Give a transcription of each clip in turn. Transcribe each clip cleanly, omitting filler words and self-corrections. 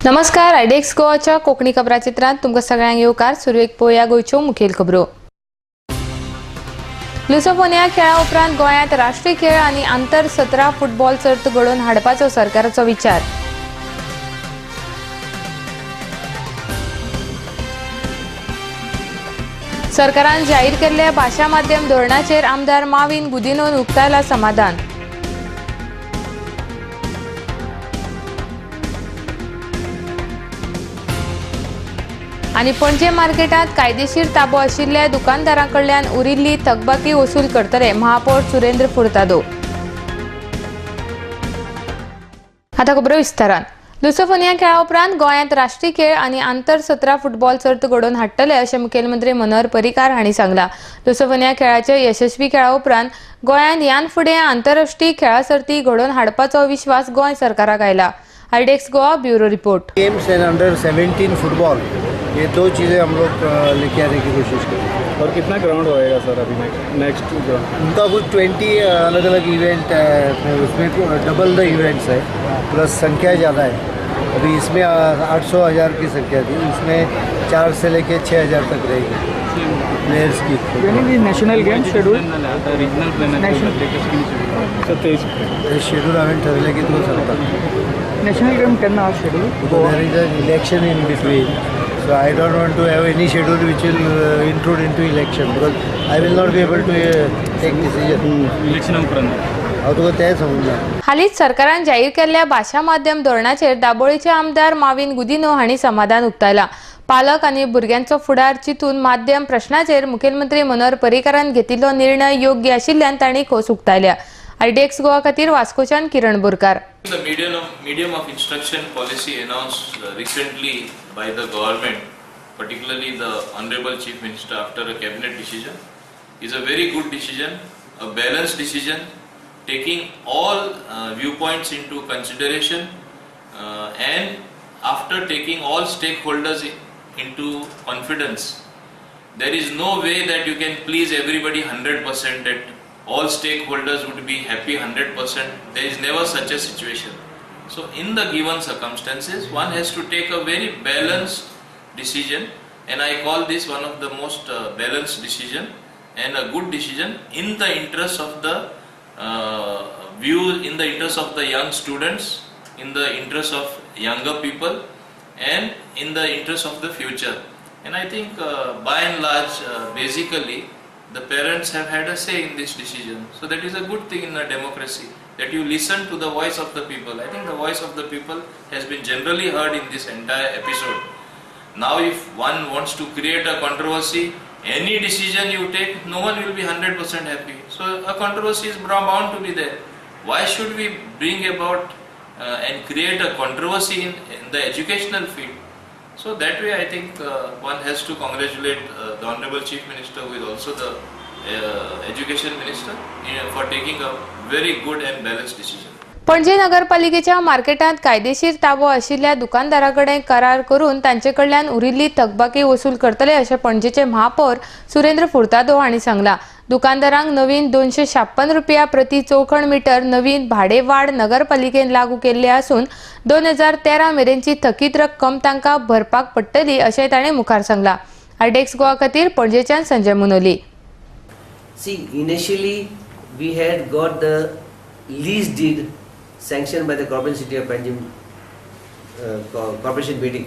नमस्कार, आयडेक्स गोवाच्या कोकणी खबरां चित्रांत तुमकां सगळ्यांक येवकार. सुरवेक पळोवया गोंयच्यो मुखेल खबरो. लुसोफोनिया खेळा उपरांत गोंयांत राष्ट्रीय खेळ आनी आंतर 17 फुटबॉल सर्त घडोवन हाडपाचो सरकाराचो विचार. सरकारान जाहीर केल्ल्या भाशा माध्यम धोरणाचेर आमदार माविन गुदिन्होन उक्तायला समाधान. आनी पणजे मार्केटांत कायदेशीर ताबो आशिल्ल्या दुकानदारांकडल्यान उरिल्ली थकबाकी वसूल करतले महापौर सुरेंद्र फुर्तादो. आतां खबरो विस्तारान. लुसोफोनिया खेळा उपरांत गोंयांत राष्ट्रीय खेळ आनी आंतर 17 फुटबॉल सर्त घडोवन हाडटले अशें मुखेलमंत्री मनोहर पर्रीकार हांणी सांगलां. लुसोफोनिया खेळाच्या यशस्वी खेळा उपरांत गोंयांत ह्यान फुडें आंतरराष्ट्रीय खेळा सर्ती घडोवन हाडपाचो विश्वास गोंय सरकाराक आयला. Iodex Goa bureau report. Games end under 17 football, ये दो चीज़ें हम लोग लेके आने की कोशिश करें. और कितना ग्राउंड होएगा सर अभी नेक्स्ट जो उनका कुछ 20 अलग अलग इवेंट है, उसमें डबल द इवेंट्स है, प्लस संख्या ज़्यादा है. अभी इसमें 800,000 की संख्या थी, इसमें 4 से लेके 6,000 तक रहेगी प्लेयर्स की. नेशनल गेम शेड्यूल शेड्यूल हांवें ठरलें की तुका सांगता. नॅशनल गेम केन्ना schedule? There is a election in between, so I don't want to have any schedule which will intrude into election, because I will not be able to take decision. Election उपरांत हांव तुका तें सांगूंक. हालींच सरकारान जाहीर केल्ल्या भाशा माध्यम धोरणाचेर दाबोळेचे आमदार माविन गुदिन्हो हांणी समाधान उक्तायलां. पालक आनी भुरग्यांचो फुडार चिंतून माध्यम प्रश्नाचेर मुखेलमंत्री मनोहर पर्रीकारान घेतिल्लो निर्णय योग्य आशिल्ल्यान तांणी खोस उक्तायल्या. आयडेक्स गोवा खातीर वास्कोच्यान किरण Borkar. The medium of instruction policy announced recently by the government, particularly the Honorable Chief Minister after a cabinet decision, is a very good decision, a balanced decision, taking all viewpoints into consideration and after taking all stakeholders into confidence. There is no way that you can please everybody 100%, that all stakeholders would be happy 100%. There is never such a situation. So in the given circumstances, one has to take a very balanced decision, and I call this one of the most balanced decision and a good decision in the interest of the in the interest of the young students, in the interest of younger people, and in the interest of the future. And I think by and large, basically, the parents have had a say in this decision. So that is a good thing in a democracy, that you listen to the voice of the people. I think the voice of the people has been generally heard in this entire episode. Now if one wants to create a controversy, any decision you take, no one will be 100% happy. So a controversy is bound to be there. Why should we bring about and create a controversy in the educational field? So that way I think one has to congratulate the Honorable Chief Minister, who is also the Education Minister, for taking a very good and balanced decision. Panaji नगरपालिकेच्या मार्केटांत कायदेशीर ताबो आशिल्ल्या दुकानदारांकडे करार करून तांचे कडल्यान उरिल्ली थकबाकी वसूल करतले अशें पणजेचे महापौर सुरेंद्र फुर्तादो हांणी सांगलां. दुकानदारांक नवीन 256 रुपया प्रति चौखण मीटर नवीन भाडे वाड नगरपालिकेन लागू केल्ले आसून 2013 मेरेनची थकीत रक्कम तांकां भरपाक पडटली अशें ताणें मुखार सांगलां. आयडेक्स गोवा खातीर पणजेच्यान Sanjay मुनोली. See, initially we had got the lease deed sanctioned by the Corporation City of Panjim Corporation meeting.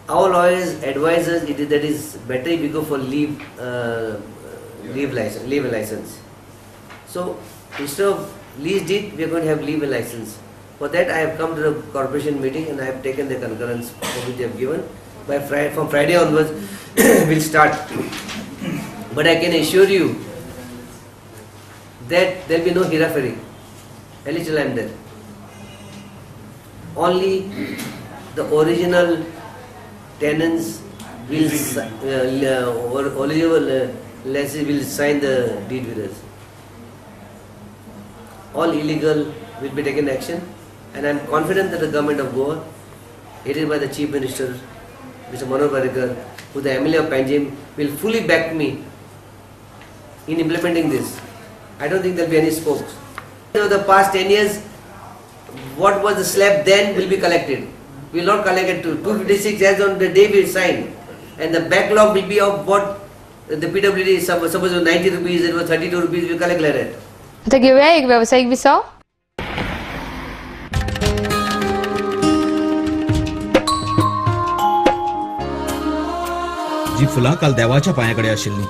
Our lawyers advise us that is better if we go for leave license. So instead of lease deed, we are going to have leave license. For that, I have come to the corporation meeting and I have taken the concurrence which they have given. From Friday onwards, we'll start. But I can assure you that there will be no hira-feri. At least till I am there. Only the original tenants will lessees will sign the deed with us. All illegal will be taken action, and I am confident that the government of Goa, headed by the Chief Minister, Mr. Manoj Parrikar, who the MLA of Panjim, will fully back me in implementing this. I don't think there will be any spokes. Over the past 10 years, what was the slab then will be collected. We will not collect it to 256 as on the day we signed, and the backlog will be of what the PWD, suppose it was 90 rupees, it was 32 rupees, we collect like that. आता घेऊया एक व्यावसायिक विसाव. जी फुलां काल देवाच्या पांयाकडे आशिल्ली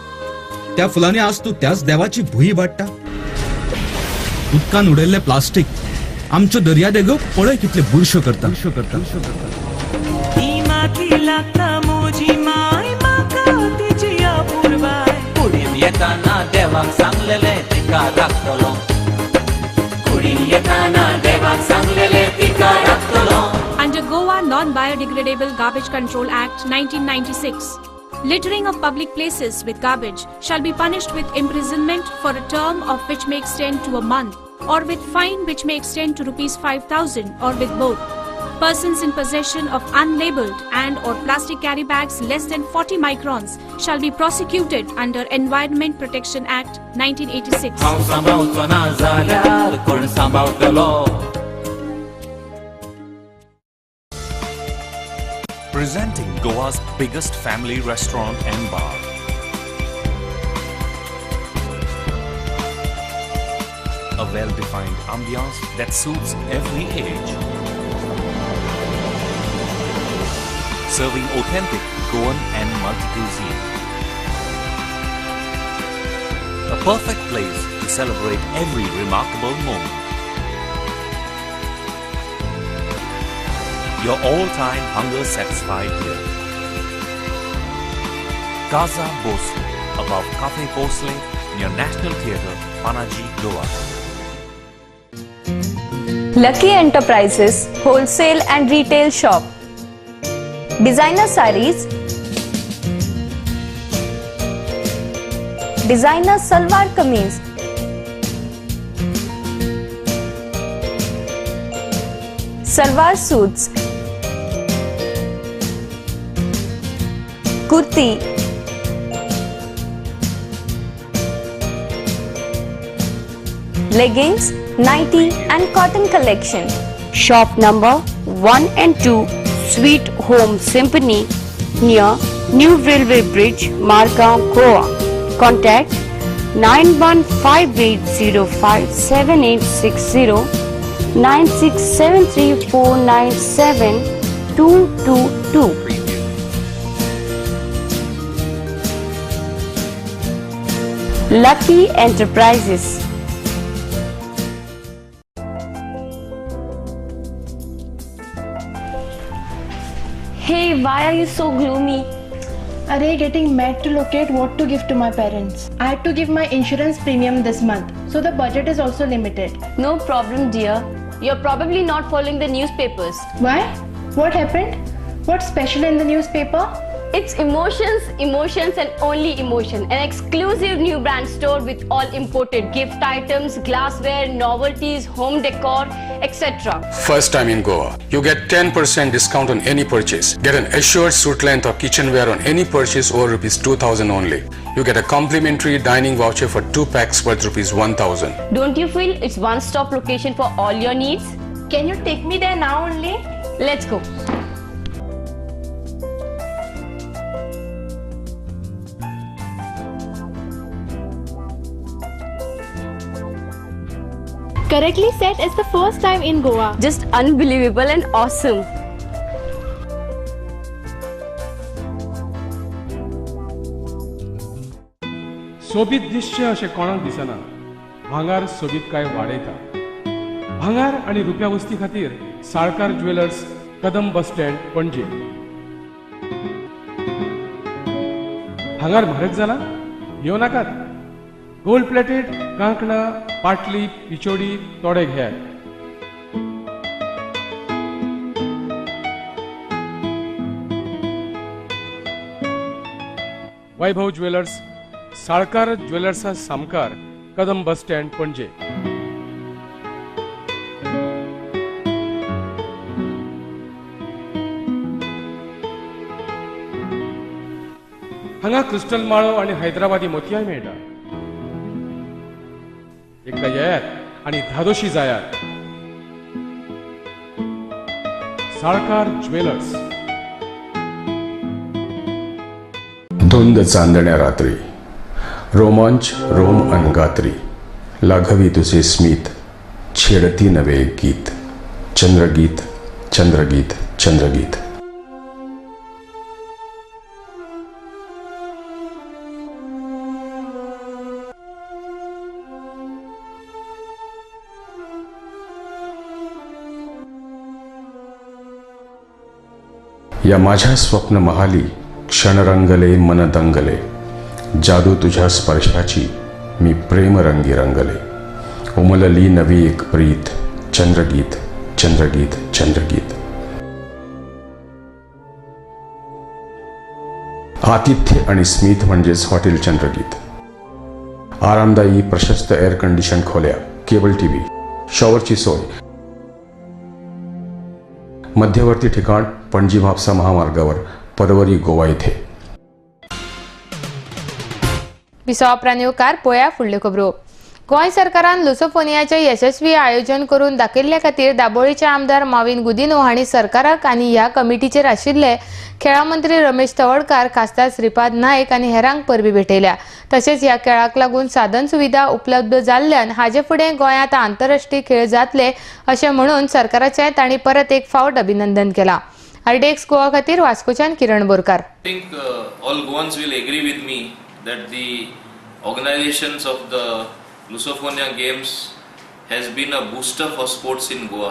त्या फुलांनी आज तू त्याच देवाची भुई वाडटा. उदकान उडयल्ले प्लास्टीक आमच्यो दर्या देगो पळय कितले बुरश्यो करता. कुडीन येताना देवाक सांगलेले तिका राखतलो. कुडीन येताना देवाक सांगलेले तिका राखतलो. Under Goa Non-Biodegradable Garbage Control Act 1996, littering of public places with garbage shall be punished with imprisonment for a term of which may extend to a month, or with fine which may extend to rupees 5,000, or with both. Persons in possession of unlabeled and or plastic carry bags less than 40 microns shall be prosecuted under Environment Protection Act 1986. हांव सांबाळचो ना जाल्यार कोण सांबाळटलो. Presenting Goa's biggest family restaurant and bar. A well-defined ambiance that suits every age. Serving authentic Goan and multi-cuisine. A perfect place to celebrate every remarkable moment. Your all-time hunger satisfied here. Casa Bosle, above Cafe Bosle, near National Theatre, Panaji, Goa. Lucky Enterprises Wholesale and Retail Shop. Designer sarees, designer salwar kameez, salwar suits, kurti, leggings, nighty and cotton collection. Shop number 1 and 2, Sweet Home Symphony, near New Railway Bridge, Margao, Goa. Contact 9158057860 9673497222. Lucky Enterprises. Hey, why are you so gloomy? Array, getting mad to locate what to give to my parents. I had to give my insurance premium this month, so the budget is also limited. No problem, dear. You're probably not following the newspapers. Why? What happened? What's special in the newspaper? It's emotions, emotions and only emotion. An exclusive new brand store with all imported gift items, glassware, novelties, home decor, etc. First time in Goa. You get 10% discount on any purchase. Get an assured suit length of kitchenware on any purchase over rupees 2,000 only. You get a complimentary dining voucher for 2 packs worth rupees 1,000. Don't you feel it's one-stop location for all your needs? Can you take me there now only? Let's go. Correctly said, it's the first time in Goa. Just unbelievable and awesome. सोबीत दिसचे अशें कोणाक दिसना. भांगार सोबीत काय वाडयता. भांगार आनी रुप्या वस्ती खातीर Salkar jewellers, Kadam bus stand, पणजे. भांगार म्हारग जाला? येवं नाकात. गोल्ड प्लेटेड कांकणां, पाटली, पिचोडी तोडे घेयात. वैभव ज्वेलर्स, साळकार ज्वेलर्सा सामकार, कदम बस स्टँड, पणजे. हांगा क्रिस्टल माळो आणि हैदराबादी मोतयाय मेळटा. एकदा येयात आणि धादोशी जायात. साळकार ज्वेलर्स. धुंद चांदण्या रात्री, रोमांच रोम अनगात्री, लाघवी तुझे स्मित, छेडती नवे गीत, चंद्रगीत चंद्रगीत चंद्रगीत. या माझ्या स्वप्न महाली क्षण रंगले मन दंगले, जादू तुझ्या स्पर्शाची मी प्रेम रंगी रंगले, उमलली नवी एक प्रीत, चंद्रगीत चंद्रगीत चंद्रगीत. आतिथ्य आणि स्मित म्हणजेच हॉटेल चंद्रगीत. आरामदायी प्रशस्त एअर कंडिशन खोल्या, केबल टीव्ही, शॉवरची सोय, मध्यवर्ती ठिकाण पणजी म्हापसा महामार्गावर, परवरी गोवा येथे. विसवा प्रान्योकार पोया फुडल्यो खबरो. गोंय सरकारान लुसोफोनियाचे यशस्वी आयोजन करून दाखयल्ल्या खातीर दाबोळीचे आमदार माविन गुदिनो हांणी सरकाराक आनी ह्या कमिटीचेर आशिल्ले खेळां मंत्री रमेश तवडकार, खासदार श्रीपाद नायक आनी हेरांक परबी भेटयल्या. तशेंच ह्या खेळाक लागून साधन सुविधा उपलब्ध जाल्ल्यान हाचे फुडें गोंयांत आंतरराष्ट्रीय खेळ जातले अशें म्हणून सरकाराचें तांणी परत एक फावट अभिनंदन केलां. RDX गोवा खातीर वास्कोच्यान किरण Borkar. I think all Goans will agree with me that the organizations of the Lusophonia Games has been a booster for sports in Goa,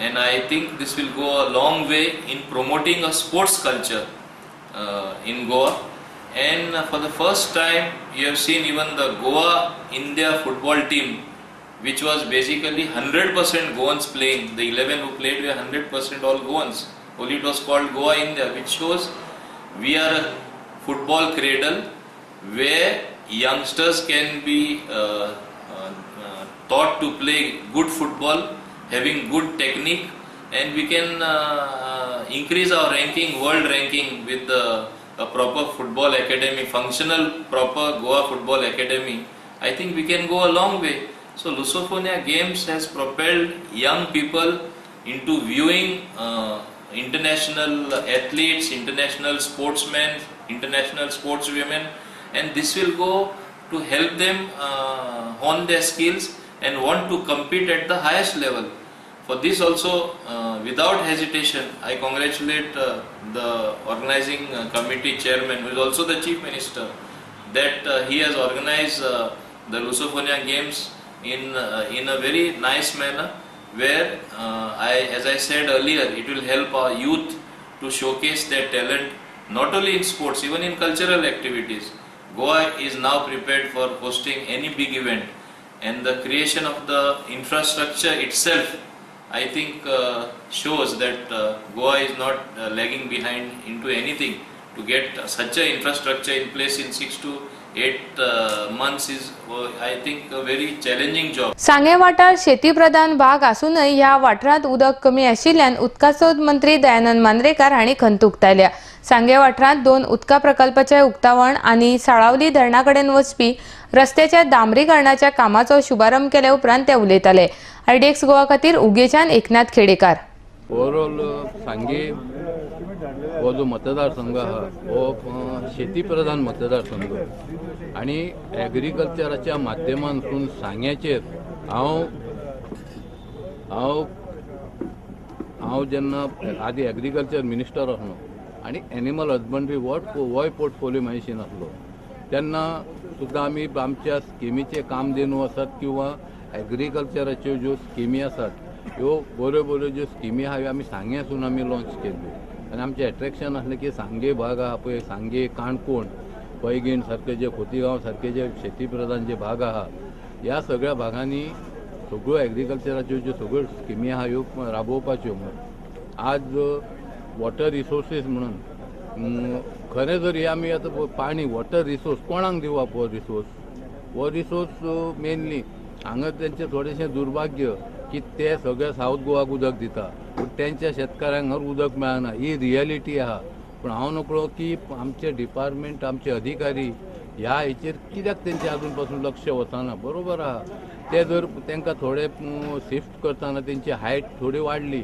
and I think this will go a long way in promoting a sports culture in Goa. And for the first time you have seen even the Goa India football team, which was basically 100% Goans playing. The 11 who played were 100% all Goans. Only it was called Goa India, which shows we are a football cradle where youngsters can be taught to play good football, having good technique, and we can increase our ranking, world ranking, with a proper football academy, functional proper Goa football academy. I think we can go a long way. So Lusophonia Games has propelled young people into viewing international athletes, international sportsmen, international sportswomen, and this will go to help them hone their skills and want to compete at the highest level. For this also, without hesitation, I congratulate the organizing committee chairman, who is also the chief minister, that he has organized the Lusophonia Games in a very nice manner, where as I said earlier, it will help our youth to showcase their talent not only in sports, even in cultural activities. Goa is now prepared for hosting any big event, and the creation of the infrastructure itself, I think, shows that Goa is not lagging behind into anything. To get such a infrastructure in place in 6 to 8 months is, I think, a very challenging job. सांगे वाठार शेती प्रधान भाग आसूनय ह्या वाठारांत उदक कमी आशिल्ल्यान उदकाचो मंत्री दयानंद मांद्रेकार हांणी खंत उक्तायल्या. सांगे वाठारांत 2 उदका प्रकल्पाचे उक्तावण आनी साळावली धरणा कडेन वचपी रस्त्याच्या डांबरीकरणाच्या कामाचो शुभारंभ केले उपरांत ते उलयताले. RDX गोवा खातीर उगेच्यान एकनाथ खेडेकार. ओवरऑल सांगे हो जो मतदारसंघ आहा हो शेती प्रधान मतदारसंघ आणि एग्रीकल्चराच्या माध्यमांतून सांग्याचेर हांव जेन्ना आदी एग्रीकल्चर मिनिस्टर आसलो आणि एनिमल हजबंड्री होय पोर्टफोलियो म्हाजेशी नासलो तेन्ना सुद्दां आमी आमच्या स्किमीचे कामधेनू आसात किंवा एग्रीकल्चराच्यो ज्यो स्किमी आसात ह्यो बऱ्यो ज्यो स्किमी आहा ह्यो आमी सांग्यासून आमी लॉन्च केल्ल्यो आनी आमचें एट्रॅक्शन आसलें की सांगे भाग आहा पळय सांगे काणकोण पैंगीण सारके जे खोतीगांव सारके जे शेती प्रधान जे भाग आहा ह्या सगळ्या भागांनी सगळ्यो एग्रीकल्चराच्यो ज्यो सगळ्यो स्किमी आहा ह्यो राबोवपाच्यो म्हणून आज वॉटर रिसोर्सीस म्हणून खरें जर आमी आतां पाणी वॉटर रिसोर्स कोणाक दिवप हो रिसोर्स मेनली हांगा तेंचें थोडेशें दुर्भाग्य की ते सगळे सावथ गोवाक उदक दिता पूण तेंच्या शेतकाऱ्यांक हांगा उदक मेळना ही रियलिटी आहा. पूण हांव नकळो की आमचे डिपार्टमेंट आमचे अधिकारी ह्या हेचेर कित्याक तेंचे आजून पासून लक्ष वचना. बरोबर आहा ते जर तांकां थोडे शिफ्ट करतना तेंची हायट थोडी वाडली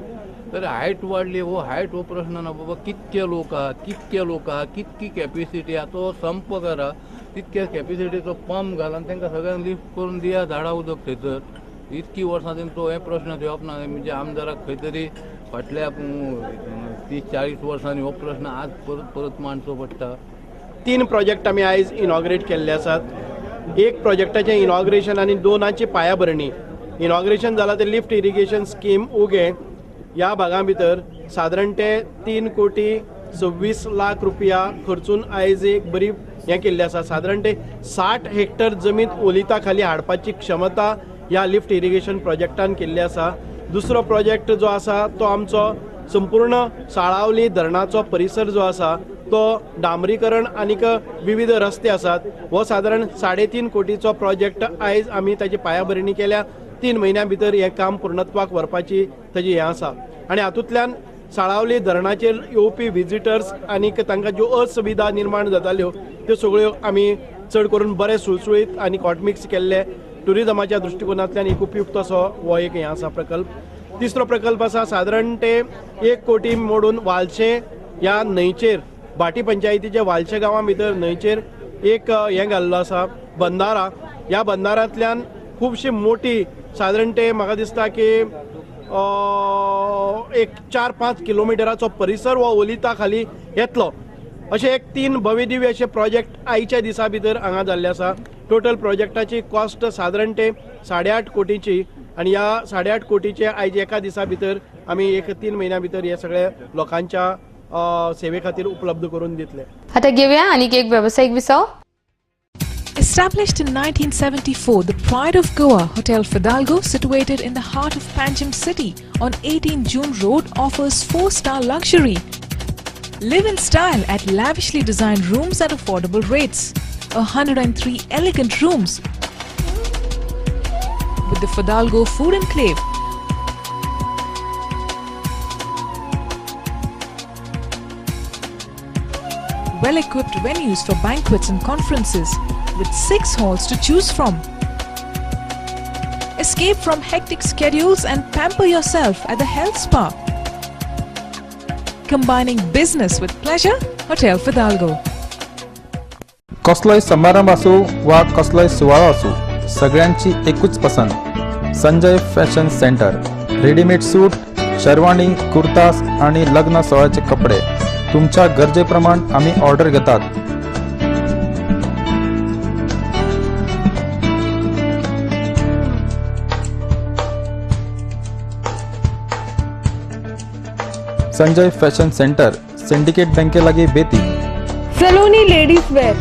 तर हायट वाडली हायट हो प्रश्न ना बाबा कितके लोक आहा कितकी कॅपेसिटी आहा तो संप करा तितक्या कॅपेसिटीचो पंप घालून तांकां सगळ्यांक लिफ्ट करून दिया झाडां उदक थंयसर इतकी वर्सां तो हे प्रश्न येवप ना म्हणजे आमदाराक खंय तरी फाटल्या 30-40 वर्सांनी हो प्रश्न आज परत मांडचो पडटा. 3 प्रोजेक्ट आमी आयज इनॉग्रेट केल्ले आसात. एक प्रोजेक्टाचें इनॉग्रेशन आनी 2 पायाभरणी. इनॉग्रेशन जालां ते लिफ्ट इरिगेशन स्कीम उगे ह्या भागा भितर सादारण ते 3,26 लाख रुपया खर्चून आयज एक बरी हें केल्लें आसा. सादारण ते 60 हेक्टर जमीन ओलिता खाली हाडपाची क्षमता ह्या लिफ्ट इरिगेशन प्रोजेक्टान केल्ली आसा. दुसरो प्रोजेक्ट जो आसा तो आमचो संपूर्ण साळावली धरणाचो परिसर जो आसा तो डांबरीकरण आनीक विविध रस्ते आसात. हो सादारण 3.5 कोटीचो प्रोजेक्ट आयज आमी ताची पायाभरणी केल्या. 3 म्हयन्यां भितर हें काम पूर्णत्वाक व्हरपाची ताची हें आसा. आनी हातूंतल्यान साळावली धरणाचेर येवपी विजिटर्स आनीक तांकां ज्यो असुविधा निर्माण जाताल्यो त्यो सगळ्यो आमी चड करून बरे सुळसुळीत आनी कॉटमिक्स केल्ले टुरिजमाच्या दृश्टिकोनांतल्यान एक उपयुक्त असो हो एक हें आसा प्रकल्प. तिसरो प्रकल्प आसा सादारण ते 1 कोटी मोडून वालशे ह्या न्हंयचेर भाटी पंचायतीच्या वालशे गांवा भितर न्हंयचेर एक हें घाल्लो आसा बंदारा. ह्या बंदारांतल्यान खुबशी मोठी सादारण ते म्हाका दिसता की एक 4-5 किलोमिटराचो परिसर हो ओलिता खाली येतलो अशे एक 3 भव्यदिव्य अशे प्रोजेक्ट आयच्या दिसा भितर हांगा जाल्ले आसा. टोटल प्रोजेक्टाची कॉस्ट सादारण ते 8.5 कोटीची आनी ह्या 8.5 कोटीचे आयज एका दिसा भितर आमी एक 3 म्हयन्या भितर हे सगळे लोकांच्या सेवे खातीर उपलब्ध करून दितले. आता घेऊया आणखी एक व्यावसायिक विसव. Established in 1974, the Pride of Goa, Hotel Fidalgo, situated in the heart of Panjim city on 18 June Road, offers 4-star luxury. Live in style at lavishly designed rooms at affordable rates. 103 elegant rooms with the Fidalgo Food Enclave. Well-equipped venues for banquets and conferences with 6 halls to choose from. Escape from hectic schedules and pamper yourself at the health spa. Combining business with pleasure, Hotel Fidalgo. कसलोय समारंभ आसूं वा कसलोय सुवाळो आसूं सगळ्यांची एकूच पसंत संजय फॅशन सेंटर. रेडीमेड सूट, शेरवानी, कुर्तास आणि लग्न सोहळ्याचे कपडे तुमच्या गरजेप्रमाण आम्ही ऑर्डर घेतात. संजय फॅशन सेंटर, सिंडिकेट बँके लागी बेती. Saloni ladies wear.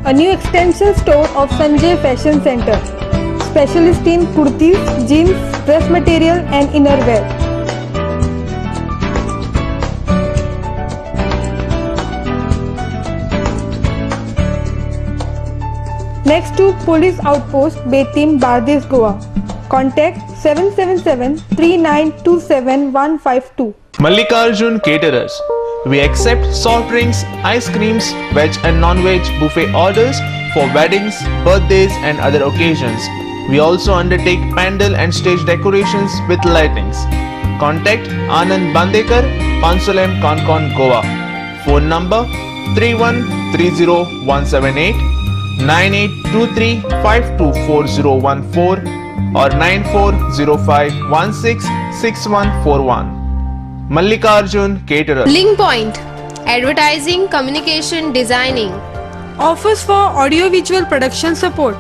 A new extension store of Sanjay Fashion Center. Specialist in kurtis, jeans, dress material and innerwear. Next to Police Outpost, Betim, Bardes, Goa. Contact 777-3927-152. Mallikarjun Caterers. We accept soft drinks, ice creams, veg and non-veg buffet orders for weddings, birthdays and other occasions. We also undertake pandal and stage decorations with lightings. Contact Anand Bandekar, Pansolem, Concon, Goa. Phone number 3130-178, 9823524014 or 9405166141. Mallikarjun Caterers. Link Point. Advertising, communication, designing. Offers for audio-visual production support.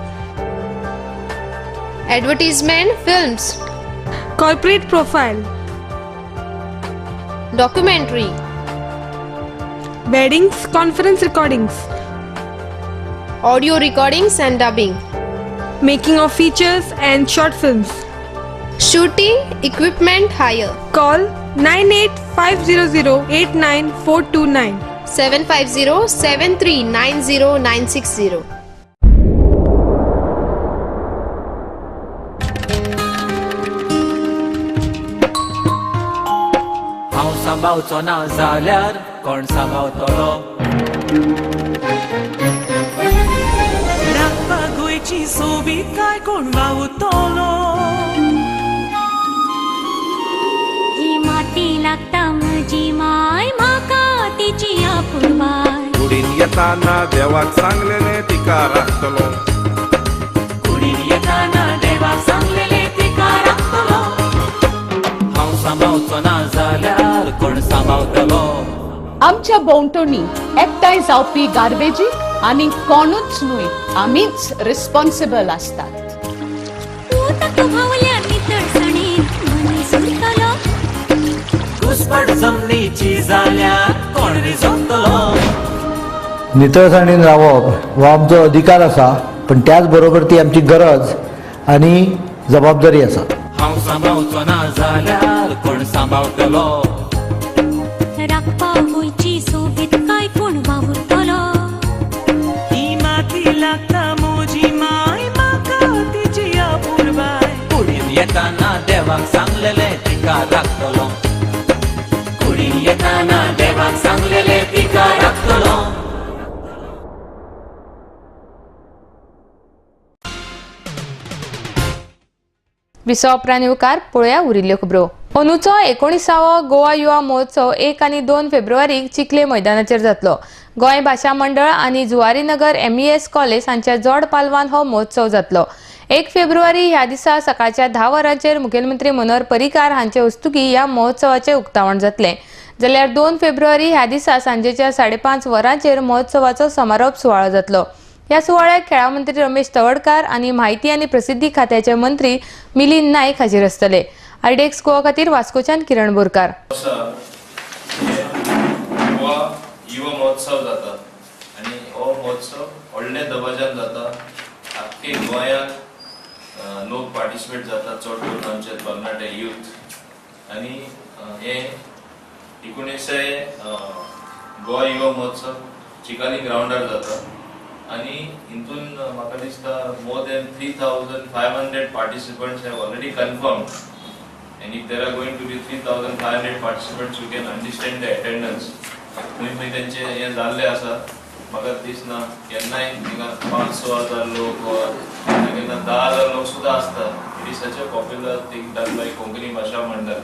Advertisement, films. Corporate profile. Documentary. Weddings, conference recordings. Audio recordings and dubbing. Making of features and short films. Shooting, equipment hire. Call 9850089429. 750-7390960. हांव सांबाळचो ना जाल्यार कोण सांबाळतलो. गोयची सोबीत काय कोण वावुतलो ही माती लागता म्हजी माय म्हाका तिची आपुरबाय कुडीन येताना देवाक सांगलेले तिका राखतलो कुडीन येताना देवाक सांगलेले तिका राखतलो हांव सांबाळचो ना जाल्यार कोण सांबाळतलो आमच्या भोंवतणी एकठांय जावपी गार्बेजीक आनी कोणूच न्हय आमीच रिस्पॉन्सिबल आसतात ताका भावल्या नितळसाणीन मनीस उरतलो घुसपट जमनीची जाल्यार कोण रिजवतलो नितळसाणीन रावप हो आमचो अधिकार आसा पण त्याच बरोबर ती आमची गरज आनी जबाबदारी आसा हांव सांबाळचो ना जाल्यार कोण सांबाळतलो राखपा गोंयची सोबीत काय कोण वावुरतलो ही माती लागता मोजी माय म्हाका तिची आपुरबाय कुडीन येताना देवाक सांगलेले तिका राखतलो कुडीन येताना देवाक सांगलेले तिका राखतलो विसो उपरांत येवकार पळोवया उरिल्ल्यो खबरो. अंदूचो 19वा गोवा युवा महोत्सव 1 आनी 2 फेब्रुवारीक चिखले मैदानाचेर जातलो. गोंय भाशा मंडळ आनी जुवारीनगर MES कॉलेज हांच्या जोड पालवान हो महोत्सव जातलो. 1 फेब्रुवारी ह्या दिसा सकाळच्या 10 वरांचेर मुखेलमंत्री मनोहर पर्रीकार हांचे हस्तुकी ह्या महोत्सवाचे उक्तावण जातले. जाल्यार 2 फेब्रुवारी ह्या दिसा सांजेच्या 5:30 वरांचेर महोत्सवाचो समारोप सुवाळो जातलो. ह्या सुवाळ्याक खेळा मंत्री रमेश तवडकार आनी माहिती आनी प्रसिद्धी खात्याचे मंत्री मिलिंद नाईक हाजीर आसतले. आयडेक्स गोवा खातीर वास्कोच्यान किरण बोरकार. गोवा युवा महोत्सव जाता आनी हो महोत्सव व्हडल्या दबाज्यान जाता. आख्खे गोंयांत लोक पार्टिसिपेट जाता, चड करून आमचे तरणाटे यूथ. आनी हे 19 गोवा युवा महोत्सव चिकाली ग्राउंडार जाता आनी हितून म्हाका दिसता more than 3,500 participants have already confirmed, and if there are going to be 3,500 participants, you can understand the attendance. खंय तेंचे हे जाल्ले आसा. म्हाका दिसना केन्नाय थिंगा 500,000 लोक वा केन्ना 10,000 लोक सुद्धा आसता. It is such a popular thing done by Konkani भाशा मंडळ.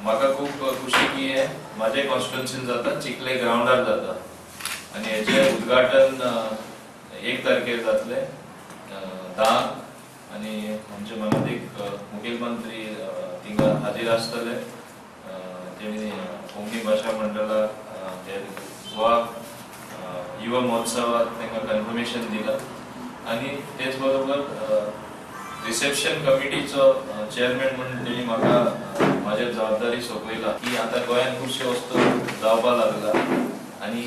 म्हाका खूब खुशी की हे म्हाजे कॉन्स्टिट्युएन्सीन जाता, चिखले ग्राउंडार जाता आनी हेचे उद्घाटन 1 तारखेर जातले 10 आनी आमचे माननीय मुखेलमंत्री थिंगा हाजीर आसतले. तेणी कोंकणी भाशा मंडळाक गोवा युवा महोत्सवात तांकां कन्फर्मेशन दिलां आनी तेच बरोबर रिसेप्शन कमिटीचो चेअरमॅन म्हणून तेणी म्हाका म्हाजे जबाबदारी सोपयला की आतां गोंयांत खुबश्यो वस्तू जावपाक लागला आनी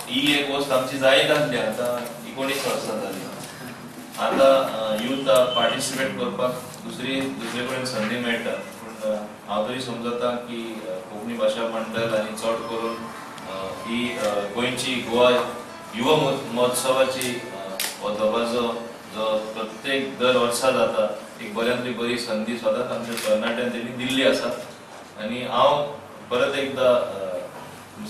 ही एक वस्त आमची जायत आसली. आतां 19 वर्सां जाली. आतां यूथ पार्टिसिपेट करपाक दुसरे कडेन संदी मेळटा. पूण हांव तरी समजता की कोंकणी भाशा मंडळ आनी चड करून ही गोंयची गोवा युवा महोत्सवाची हो दबाजो जो प्रत्येक दर वर्सा जाता एक बऱ्यांतली बरी संदी सदांच आमच्या तरणाट्यान तेणी दिल्ली आसा. आनी हांव परत एकदा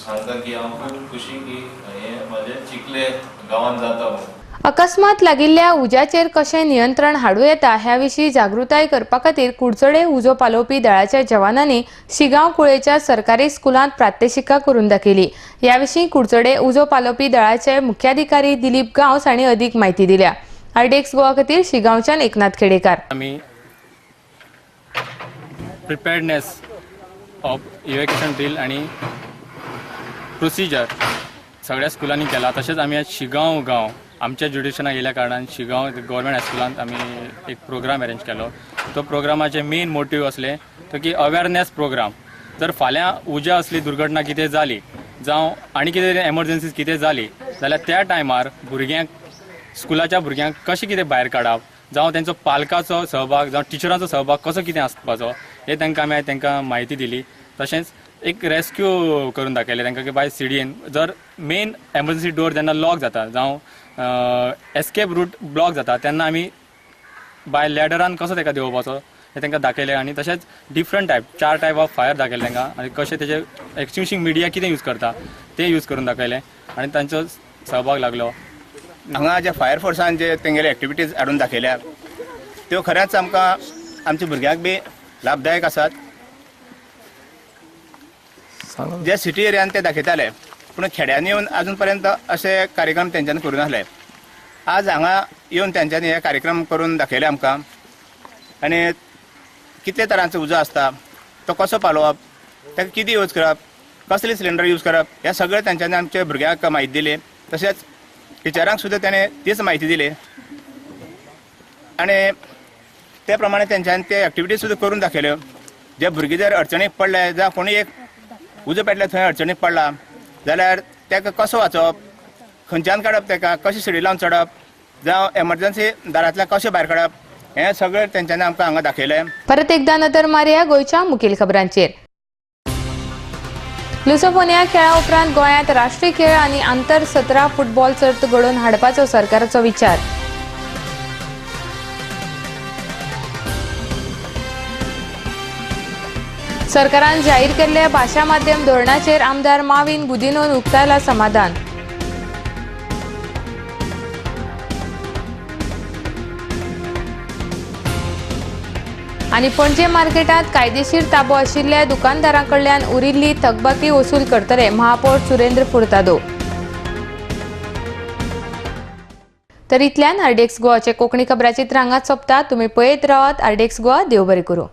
सांगता की हांव खूब खुशी की हे म्हाजे चिखले गांवांत जाता म्हणून. अकस्मात लागिल्ल्या उज्याचेर कशें नियंत्रण हाडूं येता ह्या विशीं जागृताय करपा खातीर कुडचडे उजो पालोवपी दळाच्या जवानांनी शिगांव कुळेच्या सरकारी स्कुलांत प्रात्यक्षिकां करून दाखयली. ह्या विशीं कुडचडे उजो पालोवपी दळाचे मुख्याधिकारी दिलीप गांवस हांणी अदीक म्हायती दिल्या. आयडेक्स गोवा खातीर शिगांवच्यान एकनाथ खेडेकार. आमी प्रिपेर्डनेस ऑफ इव्हॅक्युएशन ड्रील आनी प्रोसिजर सगळ्या स्कुलांनी केला. तशेंच आमी आज शिगांव गांव आमच्या ज्युडिशनाक येयल्या कारणान शिगांव गव्हर्मेंट हायस्कुलांत आमी एक प्रोग्राम अरेंज केलो. तो प्रोग्रामाचे मेन मोटीव असले तो की अवेरनेस प्रोग्राम. जर फाल्यां उज्या असली दुर्घटना कितें जाली जावं आनी कितें एमर्जन्सीज कितें जाली जाल्यार त्या टायमार भुरग्यांक स्कुलाच्या भुरग्यांक कशें कितें भायर काडप जावं तेंचो पालकाचो सहभाग जावं टिचरांचो सहभाग कसो कितें आसपाचो हे तांकां आमी तांकां म्हायती दिली. तशेंच एक रेस्क्यू करून दाखयलें तांकां की बाय CDN जर मेन एमर्जन्सी डोर जेन्ना लॉक जाता जावं एस्केप रूट ब्लॉक जाता तेन्ना आमी बाय लॅडरान कसो ताका देंवोवपाचो हें तांकां दाखयलें. आनी तशेंच डिफरंट 4 टायप ऑफ फायर दाखयले तांकां आनी कशें तेजे एक्सटिंग्विशिंग मिडिया कितें यूज करता तें यूज करून दाखयलें आनी तांचो सहभाग लागलो. हांगा जे फायर फोर्सान जे तेंगेले एक्टिविटीज हाडून दाखयल्या त्यो खरेंच आमकां आमच्या भुरग्यांक बी लाभदायक आसात. जे सिटी एरियान ते दाखयताले पूण खेड्यांनी येवन अजून पर्यंत असे कार्यक्रम तेंच्यांनी करून नासले. आज हांगा येवन तेंच्यांनी हे कार्यक्रम करून दाखयले आमकां. आनी कितले तरांचो उजो आसता, तो कसो पालोवप, ताका कितें यूज करप, कसले सिलिंडर यूज करप, हे सगळें तेंच्यांनी आमच्या भुरग्यांक म्हायती दिली. तशेंच टिचरांक सुद्दां तेणें तीच म्हायती दिली. आनी ते प्रमाणे तेंच्यांनी ते एक्टिविटीज सुद्दां करून दाखयल्यो. जे भुरगे जर अडचणीक पडले, जावं कोणी एक उजो पेटले थंय अडचणीक पडला जाल्यार ताका कसो वाचप, खंयच्यान काडप, ताका कशें शिडी लावन चडप, जावं एमर्जन्सी दारांतल्यान कशें भायर काडप, हें सगळें तेंच्यांनी आमकां हांगा दाखयलें. परत एकदा नदर मारया गोंयच्या मुखेल खबरांचेर. लुसोफोनिया खेळा उपरांत गोंयांत राष्ट्रीय खेळ आनी आंतर 17 फुटबॉल सर्त घडोवन हाडपाचो सरकाराचो विचार. सरकारान जाहीर केल्ल्या भाशा माध्यम धोरणाचेर आमदार माविन गुदिनोन उक्तायला समाधान. आनी पणजे मार्केटांत कायदेशीर ताबो आशिल्ल्या दुकानदारांकडल्यान उरिल्ली थकबाकी वसूल करतले महापौर सुरेंद्र फुर्तादो. तर इतल्यान आरडीएक्स गोवाचे कोंकणी खबरांची हांगाच सोंपता. तुमी पळयत रावात आरडीएक्स गोवा. देव बरें करूं.